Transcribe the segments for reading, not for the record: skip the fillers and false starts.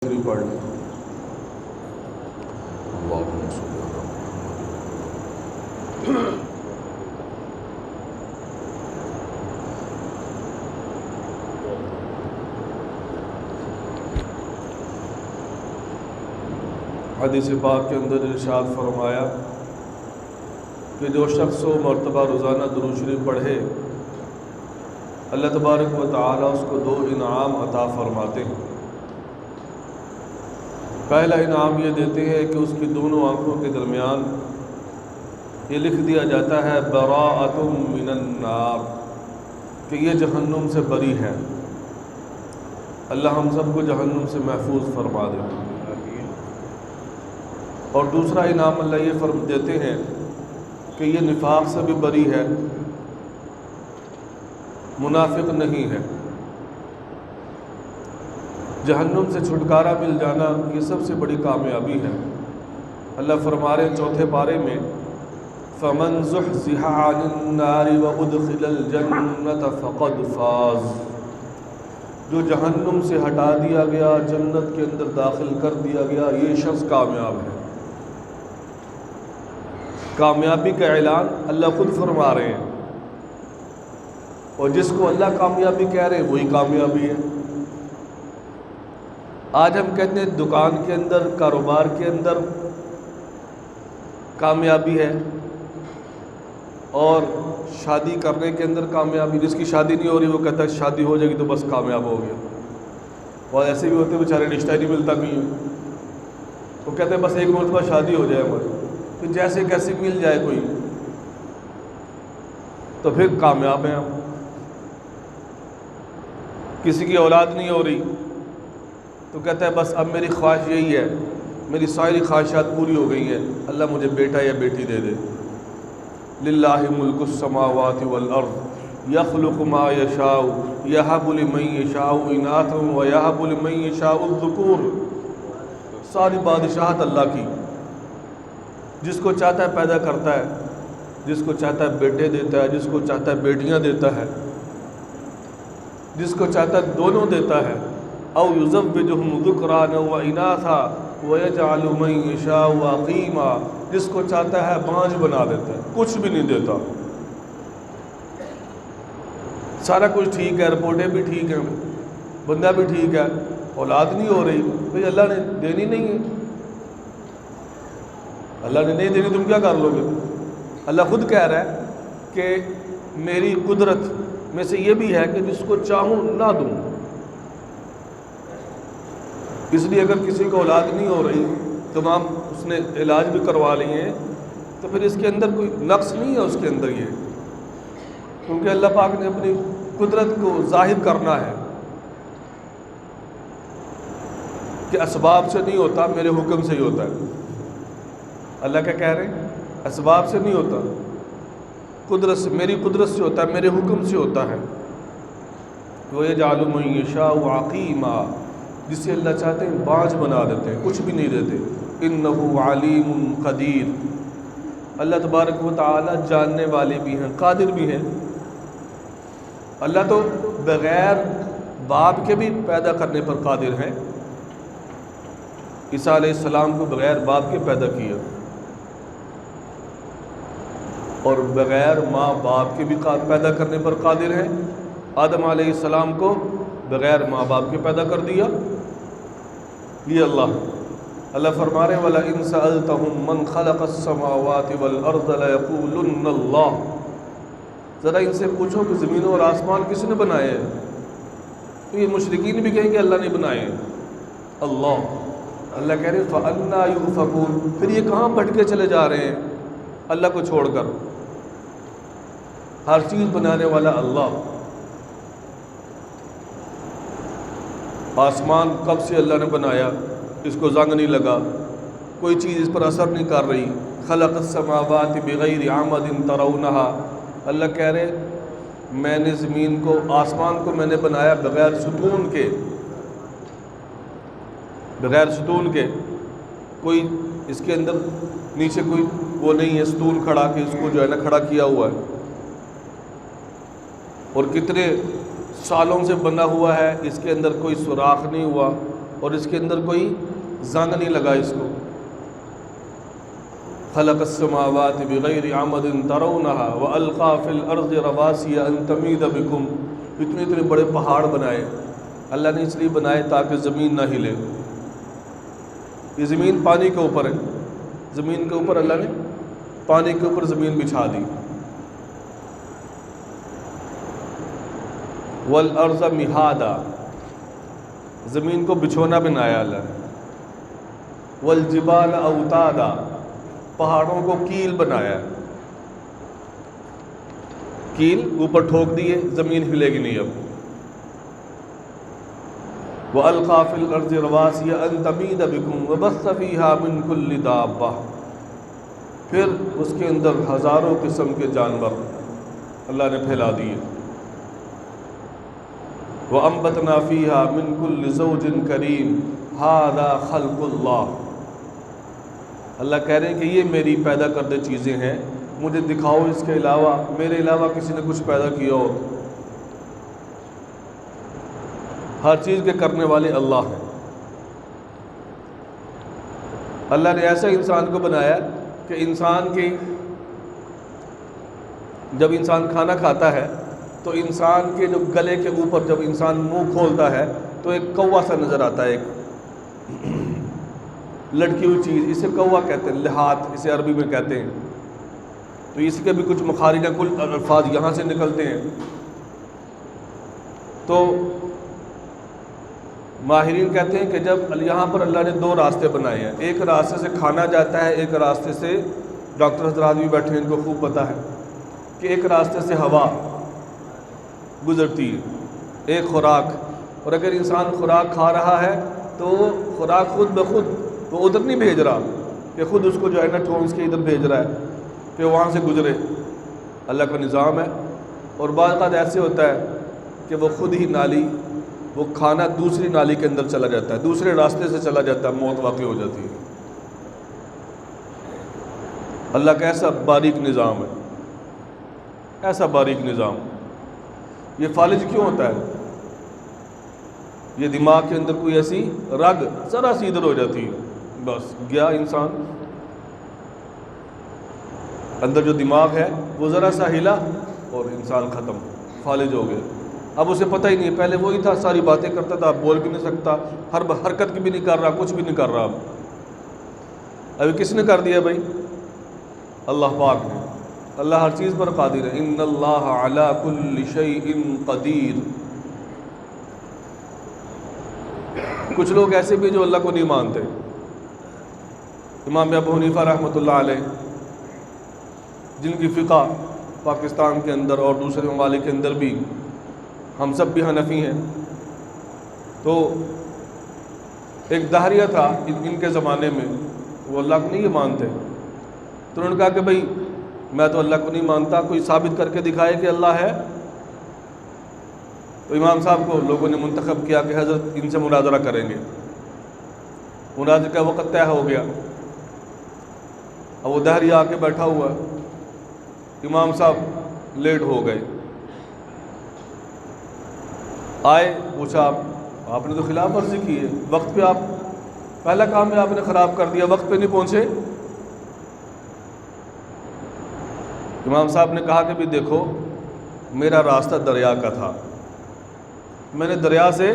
شروع پڑھ لیں۔ اللہم صلی علی محمد۔ حدیث پاک کے اندر ارشاد فرمایا کہ جو شخص و مرتبہ روزانہ درود شریف پڑھے اللہ تبارک و تعالیٰ اس کو دو انعام عطا فرماتے ہیں۔ پہلا انعام یہ دیتے ہیں کہ اس کی دونوں آنکھوں کے درمیان یہ لکھ دیا جاتا ہے براءۃ من النار، کہ یہ جہنم سے بری ہے۔ اللہ ہم سب کو جہنم سے محفوظ فرما دے۔ اور دوسرا انعام اللہ یہ دیتے ہیں کہ یہ نفاق سے بھی بری ہے، منافق نہیں ہے۔ جہنم سے چھٹکارا مل جانا یہ سب سے بڑی کامیابی ہے۔ اللہ فرما رہے چوتھے پارے میں فَمَنْ زُحْزِحَ عَنِ النَّارِ وَأُدْخِلَ الْجَنَّةَ فَقَدْ فَازَ، جو جہنم سے ہٹا دیا گیا، جنت کے اندر داخل کر دیا گیا، یہ شخص کامیاب ہے۔ کامیابی کا اعلان اللہ خود فرما رہے ہیں، اور جس کو اللہ کامیابی کہہ رہے ہیں وہی کامیابی ہے۔ آج ہم کہتے ہیں دکان کے اندر، کاروبار کے اندر کامیابی ہے، اور شادی کرنے کے اندر کامیابی۔ جس کی شادی نہیں ہو رہی وہ کہتا ہے شادی ہو جائے گی تو بس کامیاب ہو گیا۔ اور ایسے بھی ہوتے ہیں بیچارے رشتہ ہی نہیں ملتا کہیں، وہ کہتے ہیں بس ایک مرتبہ شادی ہو جائے ہماری، پھر جیسے کیسے مل جائے کوئی تو پھر کامیاب ہیں ہم۔ کسی کی اولاد نہیں ہو رہی تو کہتا ہے بس اب میری خواہش یہی ہے، میری ساری خواہشات پوری ہو گئی ہیں، اللہ مجھے بیٹا یا بیٹی دے دے۔ للہ ملک السماوات والارض یخلق ما یشاء یہب لمن یشاء اناثا ویہب لمن یشاء الذکور۔ ساری بادشاہت اللہ کی، جس کو چاہتا ہے پیدا کرتا ہے، جس کو چاہتا ہے بیٹے دیتا ہے، جس کو چاہتا ہے بیٹیاں دیتا ہے، جس کو چاہتا ہے دونوں دیتا ہے۔ او یزوجہم ذکرانا و اناثا ویجعل من یشاء عقیما، جس کو چاہتا ہے بانجھ بنا دیتا ہے، کچھ بھی نہیں دیتا۔ سارا کچھ ٹھیک ہے، رپورٹیں بھی ٹھیک ہیں، بندہ بھی ٹھیک ہے، اولاد نہیں ہو رہی، بھئی اللہ نے دینی نہیں ہے، اللہ نے نہیں دینی تم کیا کر لو گے؟ اللہ خود کہہ رہا ہے کہ میری قدرت میں سے یہ بھی ہے کہ جس کو چاہوں نہ دوں۔ اس لیے اگر کسی کو اولاد نہیں ہو رہی، تمام اس نے علاج بھی کروا لیے ہیں، تو پھر اس کے اندر کوئی نقص نہیں ہے اس کے اندر یہ، کیونکہ اللہ پاک نے اپنی قدرت کو ظاہر کرنا ہے کہ اسباب سے نہیں ہوتا، میرے حکم سے ہی ہوتا ہے۔ اللہ کیا کہہ رہے ہیں؟ اسباب سے نہیں ہوتا، قدرت سے، میری قدرت سے ہوتا ہے، میرے حکم سے ہوتا ہے۔ وَيَجْعَلُ مَن يَشَاءُ عَقِيمًا، جسے اللہ چاہتے ہیں بانجھ بنا دیتے ہیں، کچھ بھی نہیں دیتے۔ إِنَّهُ عَلِيمٌ قَدِيرٌ، اللہ تبارک و تعالی جاننے والے بھی ہیں، قادر بھی ہیں۔ اللہ تو بغیر باپ کے بھی پیدا کرنے پر قادر ہیں۔ عیسیٰ علیہ السلام کو بغیر باپ کے پیدا کیا، اور بغیر ماں باپ کے بھی پیدا کرنے پر قادر ہیں۔ آدم علیہ السلام کو بغیر ماں باپ کے پیدا کر دیا۔ یہ اللہ فرما رہے ہیں وَلَئِن سَأَلْتَهُم مَّنْ خَلَقَ السَّمَاوَاتِ وَالْأَرْضَ لَيَقُولُنَّ اللَّهُ، ذرا ان سے پوچھو کہ زمین اور آسمان کس نے بنائے ہیں؟ تو یہ مشرکین بھی کہیں گے اللہ نے بنائے ہیں، اللہ کہہ رہے ہیں فَأَنَّىٰ يُؤْفَكُونَ، پھر یہ کہاں بھٹکے چلے جا رہے ہیں اللہ کو چھوڑ کر؟ ہر چیز بنانے والا اللہ۔ آسمان کب سے اللہ نے بنایا، اس کو زنگ نہیں لگا، کوئی چیز اس پر اثر نہیں کر رہی۔ خلق السماوات بغیر عمد ترونها، اللہ کہہ رہے میں نے زمین کو، آسمان کو میں نے بنایا بغیر ستون کے، بغیر ستون کے، کوئی اس کے اندر نیچے کوئی وہ نہیں ہے ستون کھڑا کہ اس کو جو ہے نا کھڑا کیا ہوا ہے، اور کتنے سالوں سے بنا ہوا ہے، اس کے اندر کوئی سوراخ نہیں ہوا، اور اس کے اندر کوئی زنگ نہیں لگا اس کو. خلق السماوات بغیر عمد ترونها والقى في الارض رواسي ان تميد بكم. اتنے بڑے پہاڑ بنائے اللہ نے اس لیے بنائے تاکہ زمین نہ ہلے. یہ زمین پانی کے اوپر ہے، زمین کے اوپر اللہ نے پانی کے اوپر زمین بچھا دی. والارض مہادا، زمین کو بچھونا بنایا اللہ نے. والجبال اوتادا، پہاڑوں کو کیل بنایا. کیل اوپر ٹھوک دیے، زمین ہلے گی نہیں. اب وَأَلْقَى فِي الْأَرْضِ رَوَاسِيَ أَن تَمِيدَ بِكُمْ وَبَثَّ فِيهَا مِن كُلِّ دَابَّةٍ. پھر اس کے اندر ہزاروں قسم کے جانور اللہ نے پھیلا دیے. وَأَنبَتْنَا فِيهَا مِن كُلِّ زَوْجٍ كَرِيمٍ هَذَا خَلْقُ اللَّهِ. اللہ کہہ رہے ہیں کہ یہ میری پیدا کردہ چیزیں ہیں، مجھے دکھاؤ اس کے علاوہ، میرے علاوہ کسی نے کچھ پیدا کیا ہو. ہر چیز کے کرنے والے اللہ ہیں. اللہ نے ایسا انسان کو بنایا کہ انسان کی جب انسان کھانا کھاتا ہے تو انسان کے جو گلے کے اوپر جب انسان منہ کھولتا ہے تو ایک کوا سا نظر آتا ہے، ایک لڑکی ہوئی چیز، اسے کوا کہتے ہیں، لحات اسے عربی میں کہتے ہیں. تو اس کے بھی کچھ مخارج کل الفاظ یہاں سے نکلتے ہیں. تو ماہرین کہتے ہیں کہ جب یہاں پر اللہ نے دو راستے بنائے ہیں، ایک راستے سے کھانا جاتا ہے، ایک راستے سے، ڈاکٹر حضرات بھی بیٹھے ہیں ان کو خوب پتہ ہے کہ ایک راستے سے ہوا گزرتی ہے، ایک خوراک. اور اگر انسان خوراک کھا رہا ہے تو خوراک خود بخود وہ ادھر نہیں بھیج رہا کہ خود اس کو جو ہے نا ٹھونس کے ادھر بھیج رہا ہے کہ وہاں سے گزرے. اللہ کا نظام ہے. اور بعض اوقات ایسے ہوتا ہے کہ وہ خود ہی نالی، وہ کھانا دوسری نالی کے اندر چلا جاتا ہے، دوسرے راستے سے چلا جاتا ہے، موت واقع ہو جاتی ہے. اللہ کا ایسا باریک نظام ہے، ایسا باریک نظام. یہ فالج کیوں ہوتا ہے؟ یہ دماغ کے اندر کوئی ایسی رگ ذرا سی ادھر ہو جاتی ہے، بس گیا انسان. اندر جو دماغ ہے وہ ذرا سا ہلا اور انسان ختم، فالج ہو گیا. اب اسے پتہ ہی نہیں، پہلے وہی تھا، ساری باتیں کرتا تھا، بول بھی نہیں سکتا، ہر حرکت بھی نہیں کر رہا، کچھ بھی نہیں کر رہا. ابھی کس نے کر دیا بھائی؟ اللہ پاک نے. اللہ ہر چیز پر قادر ہے. ان اللہ علی کل شیء قدیر. کچھ لوگ ایسے بھی جو اللہ کو نہیں مانتے. امام ابو حنیفہ رحمۃ اللہ علیہ، جن کی فقہ پاکستان کے اندر اور دوسرے ممالک کے اندر بھی، ہم سب بھی حنفی ہیں. تو ایک دہریہ تھا ان کے زمانے میں، وہ اللہ کو نہیں مانتے. تو انہوں نے کہا کہ بھئی میں تو اللہ کو نہیں مانتا، کوئی ثابت کر کے دکھائے کہ اللہ ہے. تو امام صاحب کو لوگوں نے منتخب کیا کہ حضرت ان سے مناظرہ کریں گے. مناظرے کا وقت طے ہو گیا. اب وہ دہریہ آ کے بیٹھا ہوا، امام صاحب لیٹ ہو گئے. آئے، پوچھا آپ نے تو خلاف ورزی کی ہے، وقت پہ آپ، پہلا کام ہے آپ نے خراب کر دیا، وقت پہ نہیں پہنچے. امام صاحب نے کہا کہ بھی دیکھو میرا راستہ دریا کا تھا، میں نے دریا سے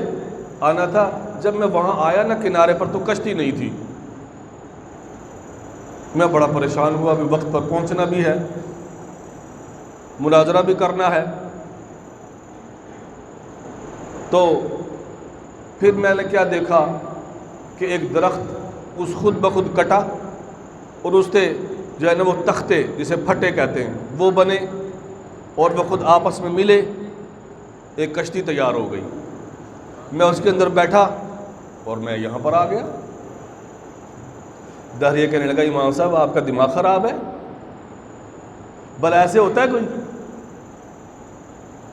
آنا تھا. جب میں وہاں آیا نا کنارے پر تو کشتی نہیں تھی، میں بڑا پریشان ہوا. ابھی وقت پر پہنچنا بھی ہے، مناظرہ بھی کرنا ہے. تو پھر میں نے کیا دیکھا کہ ایک درخت اس خود بخود کٹا اور اس سے جو ہے نا وہ تختے جسے پھٹے کہتے ہیں وہ بنے اور وہ خود آپس میں ملے، ایک کشتی تیار ہو گئی. میں اس کے اندر بیٹھا اور میں یہاں پر آ گیا. دہریہ کہنے لگا امام صاحب آپ کا دماغ خراب ہے، بھلا ایسے ہوتا ہے کوئی؟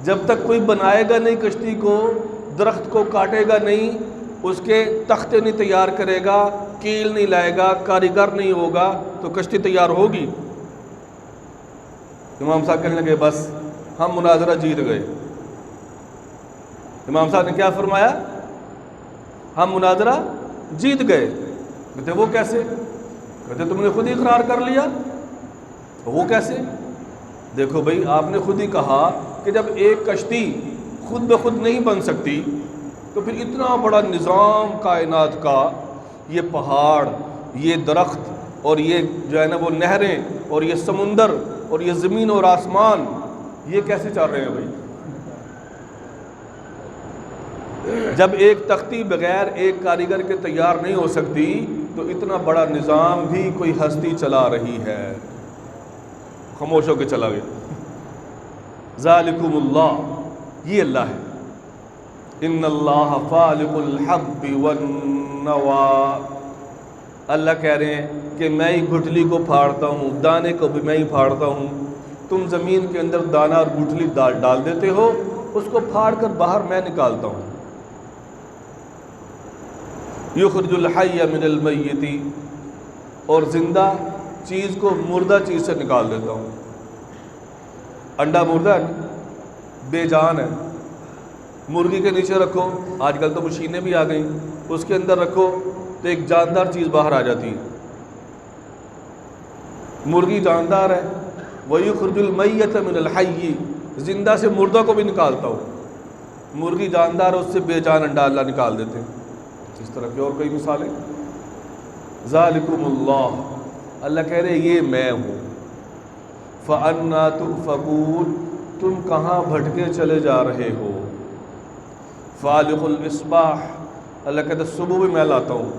جب تک کوئی بنائے گا نہیں کشتی کو، درخت کو کاٹے گا نہیں، اس کے تختے نہیں تیار کرے گا، کیل نہیں لائے گا، کاریگر نہیں ہوگا تو کشتی تیار ہوگی؟ امام صاحب کہنے لگے بس ہم مناظرہ جیت گئے. امام صاحب نے کیا فرمایا؟ ہم مناظرہ جیت گئے۔ کہتے وہ کیسے؟ کہتے تم نے خود ہی اقرار کر لیا۔ وہ کیسے؟ دیکھو بھائی، آپ نے خود ہی کہا کہ جب ایک کشتی خود بخود نہیں بن سکتی تو پھر اتنا بڑا نظام کائنات کا، یہ پہاڑ، یہ درخت، اور یہ جو ہے نا وہ نہریں، اور یہ سمندر، اور یہ زمین اور آسمان، یہ کیسے چل رہے ہیں بھائی؟ جب ایک تختی بغیر ایک کاریگر کے تیار نہیں ہو سکتی تو اتنا بڑا نظام بھی کوئی ہستی چلا رہی ہے۔ خاموش ہو کے چلا گیا۔ ذالکم اللہ، یہ اللہ ہے۔ ان اللہ فالق الحب والنوا، اللہ کہہ رہے ہیں کہ میں ہی گٹھلی کو پھاڑتا ہوں، دانے کو بھی میں ہی پھاڑتا ہوں۔ تم زمین کے اندر دانہ اور گٹھلی ڈال دیتے ہو، اس کو پھاڑ کر باہر میں نکالتا ہوں۔ یخرج الحی من المیت، اور زندہ چیز کو مردہ چیز سے نکال دیتا ہوں۔ انڈا مردہ ہے، بے جان ہے، مرغی کے نیچے رکھو، آج کل تو مشینیں بھی آ گئیں، اس کے اندر رکھو تو ایک جاندار چیز باہر آ جاتی ہے۔ مرغی جاندار ہے۔ وَيُخْرِجُ الْمَيَّتَ مِنَ الْحَيِّ، زندہ سے مردہ کو بھی نکالتا ہوں۔ مرغی جاندار، اس سے بے جان انڈا اللہ نکال دیتے ہیں۔ اس طرح کی اور کئی مثالیں۔ ذالکم اللہ، اللہ کہہ رہے یہ میں ہوں۔ فَأَنَّا تُؤْفَكُونَ، تم کہاں بھٹکے چلے جا رہے ہو۔ فالق الاصباح، اللہ کہتا ہے صبح بھی میں لاتا ہوں،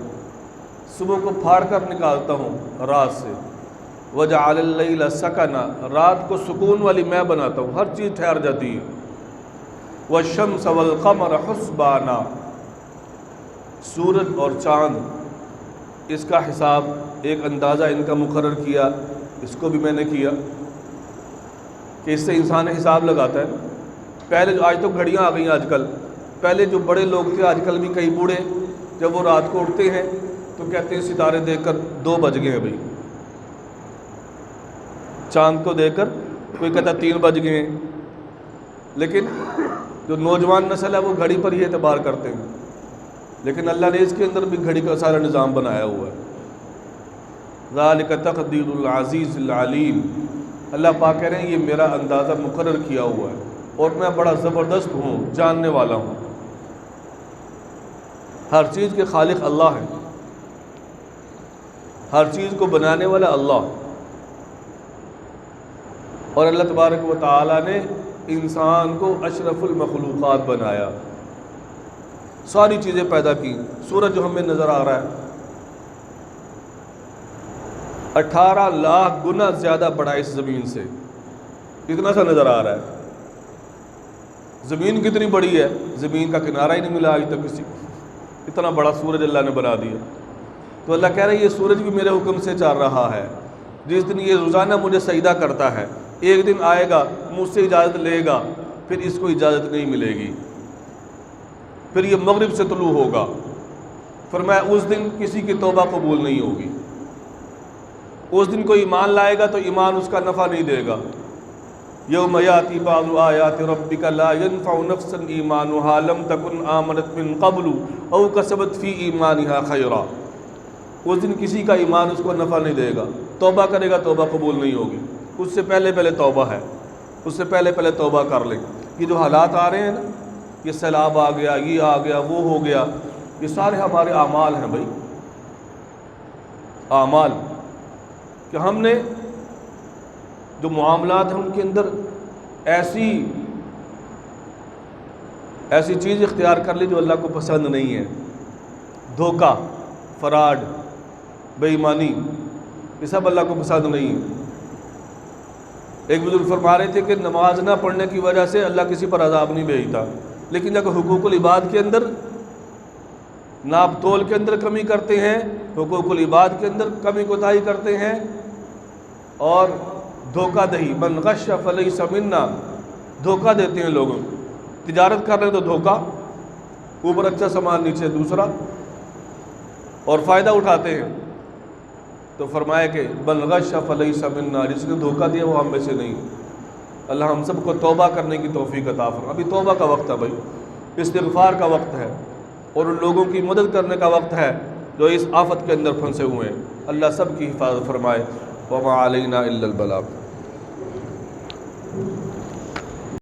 صبح کو پھاڑ کر نکالتا ہوں رات سے۔ وجعل اللیل سکنا، رات کو سکون والی میں بناتا ہوں، ہر چیز ٹھہر جاتی ہے۔ والشمس والقمر حسبانا، سورج اور چاند، اس کا حساب، ایک اندازہ ان کا مقرر کیا، اس کو بھی میں نے کیا کہ اس سے انسان حساب لگاتا ہے۔ پہلے آج تو گھڑیاں آ گئیں، آج کل، پہلے جو بڑے لوگ تھے، آج کل بھی کئی بوڑھے، جب وہ رات کو اٹھتے ہیں تو کہتے ہیں ستارے دیکھ کر 2 بج گئے ہیں بھائی، چاند کو دیکھ کر کوئی کہتا 3 بج گئے ہیں۔ لیکن جو نوجوان نسل ہے وہ گھڑی پر ہی اعتبار کرتے ہیں، لیکن اللہ نے اس کے اندر بھی گھڑی کا سارا نظام بنایا ہوا ہے۔ ذالک تقدیر العزیز العلیم، اللہ پاک کہہ رہے ہیں یہ میرا اندازہ مقرر کیا ہوا ہے اور میں بڑا زبردست ہوں، جاننے والا ہوں۔ ہر چیز کے خالق اللہ ہے، ہر چیز کو بنانے والا اللہ، اور اللہ تبارک و تعالی نے انسان کو اشرف المخلوقات بنایا، ساری چیزیں پیدا کی۔ سورج جو ہمیں نظر آ رہا ہے 18 لاکھ گنا زیادہ بڑا اس زمین سے، اتنا سا نظر آ رہا ہے۔ زمین کتنی بڑی ہے، زمین کا کنارہ ہی نہیں ملا آج تک کسی، اتنا بڑا سورج اللہ نے بنا دیا۔ تو اللہ کہہ رہے ہیں یہ سورج بھی میرے حکم سے چل رہا ہے۔ جس دن یہ روزانہ مجھے سجدہ کرتا ہے، ایک دن آئے گا مجھ سے اجازت لے گا، پھر اس کو اجازت نہیں ملے گی، پھر یہ مغرب سے طلوع ہوگا، فرمایا اس دن کسی کی توبہ قبول نہیں ہوگی۔ اس دن کوئی ایمان لائے گا تو ایمان اس کا نفع نہیں دے گا۔ یوم یاتی بعض آیات ربک لا ینفع نفسا ایمانها لم تکن آمنت من قبل او کسبت فی ایمانها خیرا، اس دن کسی کا ایمان اس کو نفع نہیں دے گا، توبہ کرے گا توبہ قبول نہیں ہوگی، اس سے پہلے توبہ ہے، اس سے پہلے توبہ کر لیں۔ یہ جو حالات آ رہے ہیں نا، یہ سیلاب آ گیا، یہ آ گیا، وہ ہو گیا، یہ سارے ہمارے اعمال ہیں بھائی، اعمال، کہ ہم نے جو معاملات ہیں ان کے اندر ایسی چیز اختیار کر لی جو اللہ کو پسند نہیں ہے۔ دھوکہ، فراڈ، بے ایمانی، یہ سب اللہ کو پسند نہیں ہے۔ ایک بزرگ فرما رہے تھے کہ نماز نہ پڑھنے کی وجہ سے اللہ کسی پر عذاب نہیں بھیجتا، لیکن جب حقوق العباد کے اندر، ناپ تول کے اندر کمی کرتے ہیں، حقوق العباد کے اندر کمی کوتاہی کرتے ہیں، اور دھوکہ دہی، من غش فلیس منا، دھوکہ دیتے ہیں لوگوں، تجارت کر رہے تو دھوکہ، اوپر اچھا سامان نیچے دوسرا، اور فائدہ اٹھاتے ہیں، تو فرمایا کہ من غش فلیس منا، جس نے دھوکہ دیا وہ ہم میں سے نہیں۔ اللہ ہم سب کو توبہ کرنے کی توفیق عطا فرمائے۔ ابھی توبہ کا وقت ہے بھائی، استغفار کا وقت ہے، اور ان لوگوں کی مدد کرنے کا وقت ہے جو اس آفت کے اندر پھنسے ہوئے ہیں۔ اللہ سب کی حفاظت فرمائے۔ وما علینا الا البلاغ۔